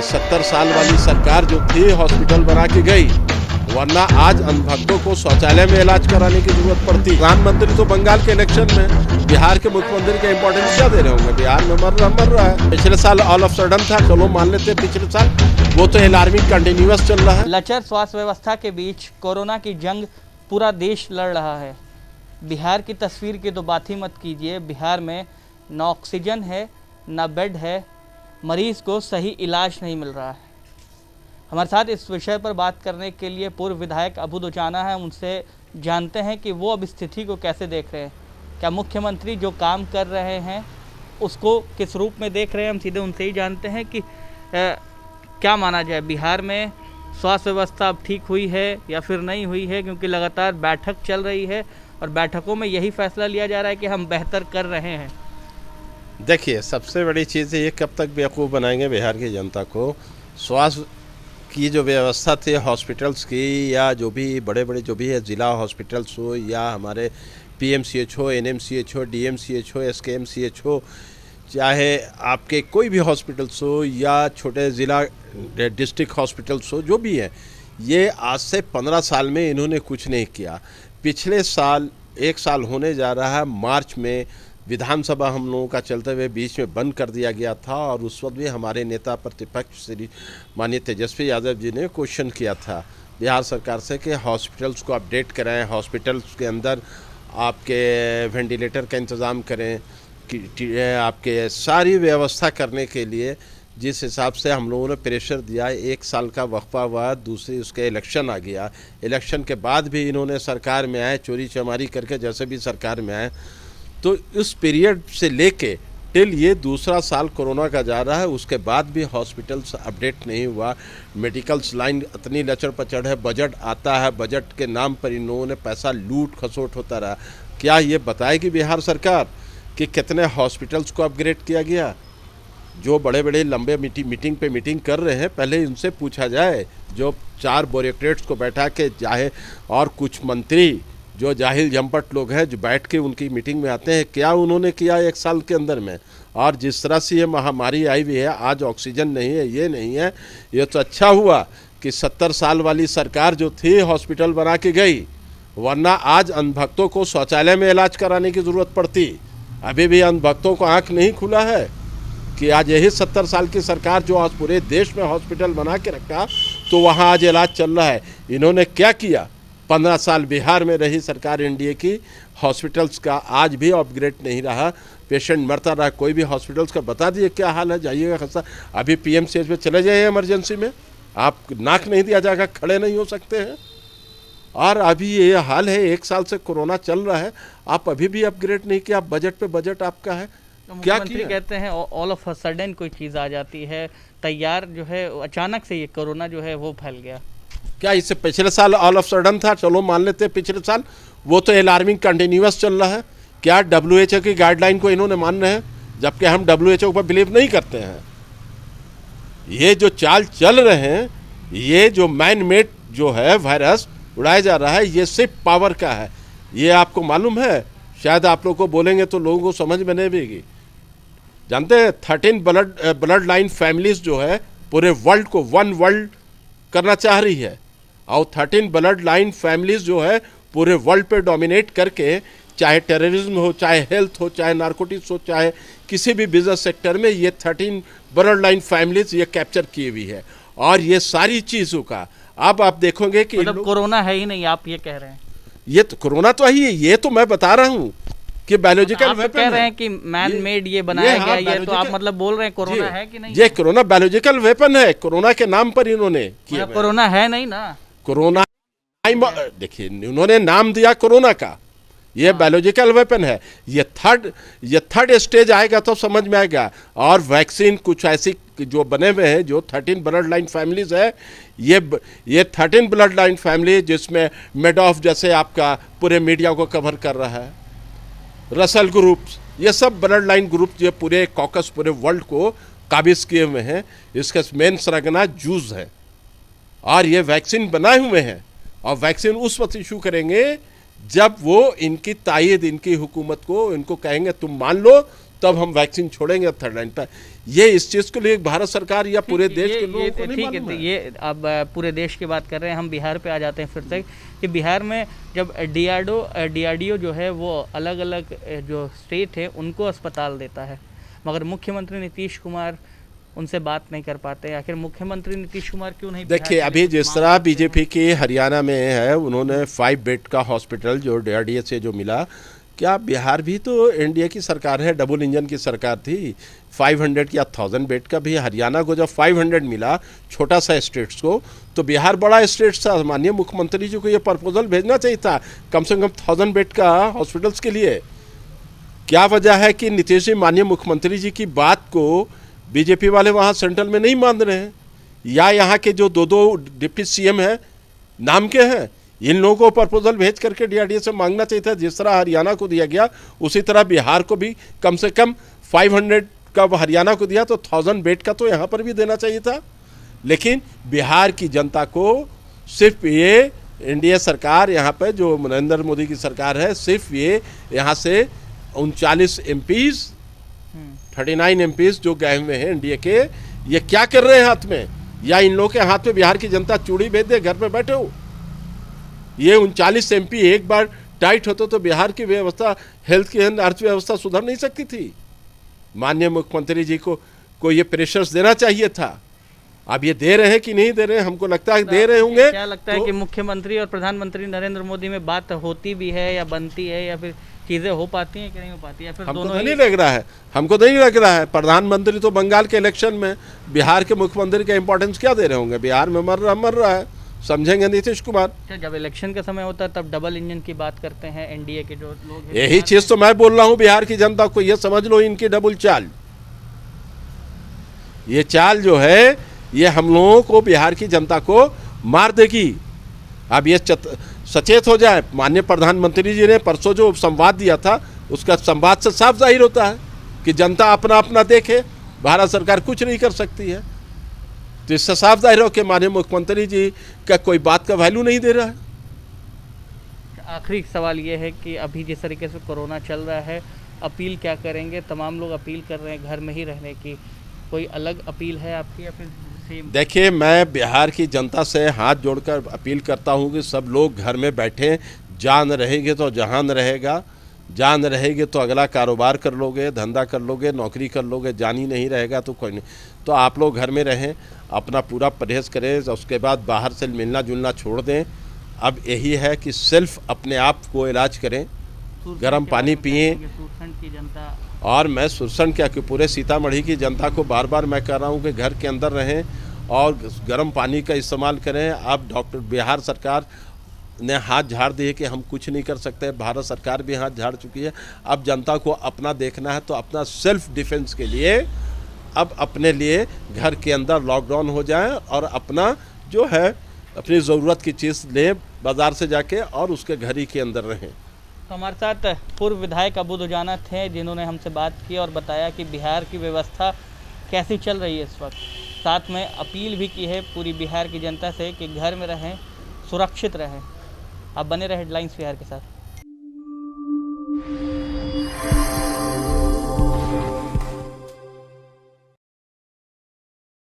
कि 70 साल वाली सरकार जो थी हॉस्पिटल बना के गई, वरना आज अंधभक्तों को शौचालय में इलाज कराने की जरूरत पड़ती। प्रधानमंत्री तो बंगाल के इलेक्शन में बिहार के मुख्यमंत्री का इंपॉर्टेंस क्या दे रहे होंगे? बिहार में मर रहा है। पिछले साल ऑल ऑफ सडन था, चलो मान लेते पिछले साल, वो तो अलार्मिंग कंटिन्यूअस चल रहा है। लचर स्वास्थ्य व्यवस्था के बीच कोरोना की जंग पूरा देश लड़ रहा है। बिहार की तस्वीर की तो बात ही मत कीजिए। बिहार में न ऑक्सीजन है, न बेड है, मरीज को सही इलाज नहीं मिल रहा है। हमारे साथ इस विषय पर बात करने के लिए पूर्व विधायक अबू दुजाना है। उनसे जानते हैं कि वो अब स्थिति को कैसे देख रहे हैं। क्या मुख्यमंत्री जो काम कर रहे हैं उसको किस रूप में देख रहे हैं? हम सीधे उनसे ही जानते हैं कि क्या माना जाए, बिहार में स्वास्थ्य व्यवस्था अब ठीक हुई है या फिर नहीं हुई है? क्योंकि लगातार बैठक चल रही है और बैठकों में यही फैसला लिया जा रहा है कि हम बेहतर कर रहे हैं। देखिए, सबसे बड़ी चीज़ ये कब तक बेवकूफ़ बनाएंगे बिहार की जनता को। स्वास्थ्य की जो व्यवस्था थी हॉस्पिटल्स की, या जो भी बड़े बड़े जो भी है ज़िला हॉस्पिटल्स हो, या हमारे PMCH हो, NMCH हो, DMCH हो, SKMCH हो, चाहे आपके कोई भी हॉस्पिटल्स हो या छोटे ज़िला डिस्ट्रिक्ट हॉस्पिटल्स हो, जो भी है, ये आज से 15 साल में इन्होंने कुछ नहीं किया। पिछले साल 1 साल होने जा रहा है, मार्च में विधानसभा हम लोगों का चलते हुए बीच में बंद कर दिया गया था और उस वक्त भी हमारे नेता प्रतिपक्ष श्री माननीय तेजस्वी यादव जी ने क्वेश्चन किया था बिहार सरकार से कि हॉस्पिटल्स को अपडेट कराएं, हॉस्पिटल्स के अंदर आपके वेंटिलेटर का इंतज़ाम करें, कि आपके सारी व्यवस्था करने के लिए। जिस हिसाब से हम लोगों ने प्रेशर दिया, 1 साल का वक्फा हुआ, दूसरी उसके इलेक्शन आ गया। इलेक्शन के बाद भी इन्होंने सरकार में आए, चोरी चमारी करके जैसे भी सरकार में आए, तो इस पीरियड से लेके टिल ये दूसरा साल कोरोना का जा रहा है, उसके बाद भी हॉस्पिटल्स अपडेट नहीं हुआ। मेडिकल्स लाइन इतनी लचड़ पचड़ है, बजट आता है, बजट के नाम पर इन लोगों ने पैसा लूट खसोट होता रहा। क्या ये बताएगी बिहार सरकार कि कितने हॉस्पिटल्स को अपग्रेड किया गया? जो बड़े बड़े लंबे मीटिंग पे मीटिंग कर रहे हैं, पहले इनसे पूछा जाए। जो 4 ब्यूरोक्रेट्स को बैठा के चाहे और कुछ मंत्री जो जाहिल जम्पट लोग हैं जो बैठ के उनकी मीटिंग में आते हैं, क्या उन्होंने किया 1 साल के अंदर में? और जिस तरह से ये महामारी आई हुई है, आज ऑक्सीजन नहीं है, ये नहीं है, ये तो अच्छा हुआ कि 70 साल वाली सरकार जो थी हॉस्पिटल बना के गई, वरना आज अंधभक्तों को शौचालय में इलाज कराने की ज़रूरत पड़ती। अभी भी अंधभक्तों को आँख नहीं खुला है कि आज यही 70 साल की सरकार जो आज पूरे देश में हॉस्पिटल बना के रखा, तो वहाँ आज इलाज चल रहा है। इन्होंने क्या किया? 15 साल बिहार में रही सरकार एनडीए की, हॉस्पिटल्स का आज भी अपग्रेड नहीं रहा, पेशेंट मरता रहा। कोई भी हॉस्पिटल्स का बता दिए क्या हाल है, जाइएगा खसा। अभी PMCH में चले जाइए इमरजेंसी में, आप नाक नहीं दिया जाएगा, खड़े नहीं हो सकते हैं। और अभी ये हाल है, 1 साल से कोरोना चल रहा है, आप अभी भी अपग्रेड नहीं किया। बजट पे बजट आपका है, क्या किया? कहते हैं ऑल ऑफ अ सडन कोई चीज़ आ जाती है, तैयार जो है अचानक से ये कोरोना जो है वो फैल गया। क्या इससे पिछले साल ऑल ऑफ सडन था, चलो मान लेते पिछले साल, वो तो अलार्मिंग कंटिन्यूअस चल रहा है। क्या WHO की गाइडलाइन को इन्होंने मान रहे हैं, जबकि हम WHO पर बिलीव नहीं करते हैं। ये जो चाल चल रहे हैं, ये जो मैन मेड जो है वायरस उड़ाया जा रहा है, ये सिर्फ पावर का है। ये आपको मालूम है? शायद आप लोगों को बोलेंगे तो लोगों को समझ में नहीं आएगी। जानते हैं 13 ब्लड लाइन फैमिलीज जो है पूरे वर्ल्ड को 1 वर्ल्ड करना चाह रही है, और 13 ब्लड लाइन फैमिलीज जो है पूरे वर्ल्ड पे डोमिनेट करके, चाहे टेररिज्म हो, चाहे हेल्थ हो, चाहे नारकोटिक्स हो, चाहे किसी भी बिजनेस सेक्टर में, ये 13 ब्लड लाइन फैमिलीज ये कैप्चर की हुई है। और ये सारी चीज़ों का अब आप देखोगे कि मतलब कोरोना है ही नहीं, आप ये कह रहे हैं? ये तो कोरोना तो ही है, ये तो मैं बता रहा हूँ कि बायोलॉजिकल वेपन कह रहे हैं कि मैन मेड ये बनाया गया, ये तो आप मतलब बोल रहे हैं कोरोना है कि नहीं? ये कोरोना बायोलॉजिकल वेपन है, कोरोना के नाम पर इन्होंने किया। कोरोना है नहीं ना, कोरोना देखिए उन्होंने नाम दिया कोरोना का, ये बायोलॉजिकल वेपन है। ये थर्ड स्टेज आएगा तो समझ में आएगा। और वैक्सीन कुछ ऐसी जो बने हुए हैं, जो 13 ब्लड लाइन फैमिलीज है, ये 13 ब्लड लाइन फैमिली, जिसमें मेडॉफ जैसे आपका पूरे मीडिया को कवर कर रहा है, रसल ग्रुप्स, ये सब ब्लड लाइन ग्रुप ये पूरे कॉकस पूरे वर्ल्ड को काबिज किए हुए हैं। इसका मेन सरगना जूस है और ये वैक्सीन बनाए हुए हैं। और वैक्सीन उस वक्त इशू करेंगे जब वो इनकी तायद, इनकी हुकूमत को इनको कहेंगे तुम मान लो तब हम वैक्सीन छोड़ेंगे थर्ड लाइन पर। ये इस चीज़ को लिए भारत सरकार या पूरे देश के लोगों को नहीं मालूम है। ये अब पूरे देश की बात कर रहे हैं, हम बिहार पे आ जाते हैं फिर से कि बिहार में जब DRDO जो है वो अलग अलग जो स्टेट है उनको अस्पताल देता है, मगर मुख्यमंत्री नीतीश कुमार उनसे बात नहीं कर पाते। आखिर मुख्यमंत्री नीतीश कुमार क्यों नहीं? देखिए, अभी जिस तरह बीजेपी की हरियाणा में है, उन्होंने 5 बेड का हॉस्पिटल जो DRDO से जो मिला, क्या बिहार भी तो एनडीए की सरकार है, डबल इंजन की सरकार थी, 500 या 1000 बेड का भी हरियाणा को जब 500 मिला छोटा सा स्टेट्स को, तो बिहार बड़ा स्टेट था। माननीय मुख्यमंत्री जी को ये प्रपोजल भेजना चाहिए था कम से कम 1000 बेड का हॉस्पिटल्स के लिए। क्या वजह है कि नीतीश जी माननीय मुख्यमंत्री जी की बात को बीजेपी वाले वहाँ सेंट्रल में नहीं मान रहे हैं, या यहाँ के जो दो डिप्टी सीएम हैं नाम के हैं, इन लोगों को प्रपोजल भेज करके DRDO से मांगना चाहिए था। जिस तरह हरियाणा को दिया गया उसी तरह बिहार को भी कम से कम 500 का हरियाणा को दिया, तो 1000 बेड का तो यहाँ पर भी देना चाहिए था। लेकिन बिहार की जनता को सिर्फ ये एनडीए सरकार, यहाँ पर जो नरेंद्र मोदी की सरकार है, सिर्फ ये यहाँ से 39 MPs 39 MPs जो गए हुए हैं एनडीए के, ये क्या कर रहे हैं हाथ में? या इन लोगों के हाथ में बिहार की जनता चूड़ी भेज दे, घर में बैठे हो? ये 39 MP एक बार टाइट होते तो बिहार की व्यवस्था, हेल्थ की अर्थव्यवस्था सुधर नहीं सकती थी। माननीय मुख्यमंत्री जी को ये प्रेशर्स देना चाहिए था। अब ये दे रहे हैं कि नहीं दे रहे हैं, हमको लगता है दे रहे होंगे। क्या लगता है कि मुख्यमंत्री और प्रधानमंत्री नरेंद्र मोदी में बात होती भी है या बनती है, या फिर चीजें हो पाती हैं कि नहीं हो पाती, या फिर हमको दोनों तो नहीं लग रहा है, हमको तो नहीं लग रहा है। प्रधानमंत्री तो बंगाल के इलेक्शन में बिहार के मुख्यमंत्री का इंपॉर्टेंस क्या दे रहे होंगे? बिहार में मर रहा है, समझेंगे नीतीश कुमार। जब इलेक्शन का समय होता है तब डबल इंजन की बात करते हैं एनडीए के जो लोग हैं। यही चीज तो मैं बोल रहा हूँ बिहार की जनता को, ये समझ लो इनकी डबल चाल। ये चाल जो है ये हम लोगों को, बिहार की जनता को मार देगी। अब ये सचेत हो जाए। माननीय प्रधानमंत्री जी ने परसों जो संवाद दिया था, उसका संवाद से साफ जाहिर होता है कि जनता अपना अपना देखे, भारत सरकार कुछ नहीं कर सकती है। तो इससे साफ जाहिर हो कि माननीय मुख्यमंत्री जी का कोई बात का वैल्यू नहीं दे रहा है। आखिरी सवाल ये है कि अभी जिस तरीके से कोरोना चल रहा है, अपील क्या करेंगे? तमाम लोग अपील कर रहे हैं घर में ही रहने की, कोई अलग अपील है आपकी या फिर सेम? देखिए, मैं बिहार की जनता से हाथ जोड़कर अपील करता हूं कि सब लोग घर में बैठें। जान रहेगी तो जहान रहेगा, जान रहेगी तो अगला कारोबार कर लोगे, धंधा कर लोगे, नौकरी कर लोगे। जान ही नहीं रहेगा तो कोई नहीं। तो आप लोग घर में रहें, अपना पूरा परहेज़ करें, उसके बाद बाहर से मिलना जुलना छोड़ दें। अब यही है कि सिर्फ अपने आप को इलाज करें, गर्म पानी पिएं। की जनता, और मैं सुरसंड क्या कि पूरे सीतामढ़ी की जनता को बार बार मैं कह रहा हूँ कि घर के अंदर रहें और गर्म पानी का इस्तेमाल करें। अब बिहार सरकार ने हाथ झाड़ दिए कि हम कुछ नहीं कर सकते, भारत सरकार भी हाथ झाड़ चुकी है। अब जनता को अपना देखना है, तो अपना सेल्फ डिफेंस के लिए अब अपने लिए घर के अंदर लॉकडाउन हो जाए और अपना जो है अपनी ज़रूरत की चीज़ लें बाज़ार से जाके और उसके घर ही के अंदर रहें। तो हमारे साथ पूर्व विधायक अबू दुजाना थे, जिन्होंने हमसे बात की और बताया कि बिहार की व्यवस्था कैसी चल रही है इस वक्त। साथ में अपील भी की है पूरी बिहार की जनता से कि घर में रहें, सुरक्षित रहें। आप बने रहे हेडलाइंस बिहार के साथ।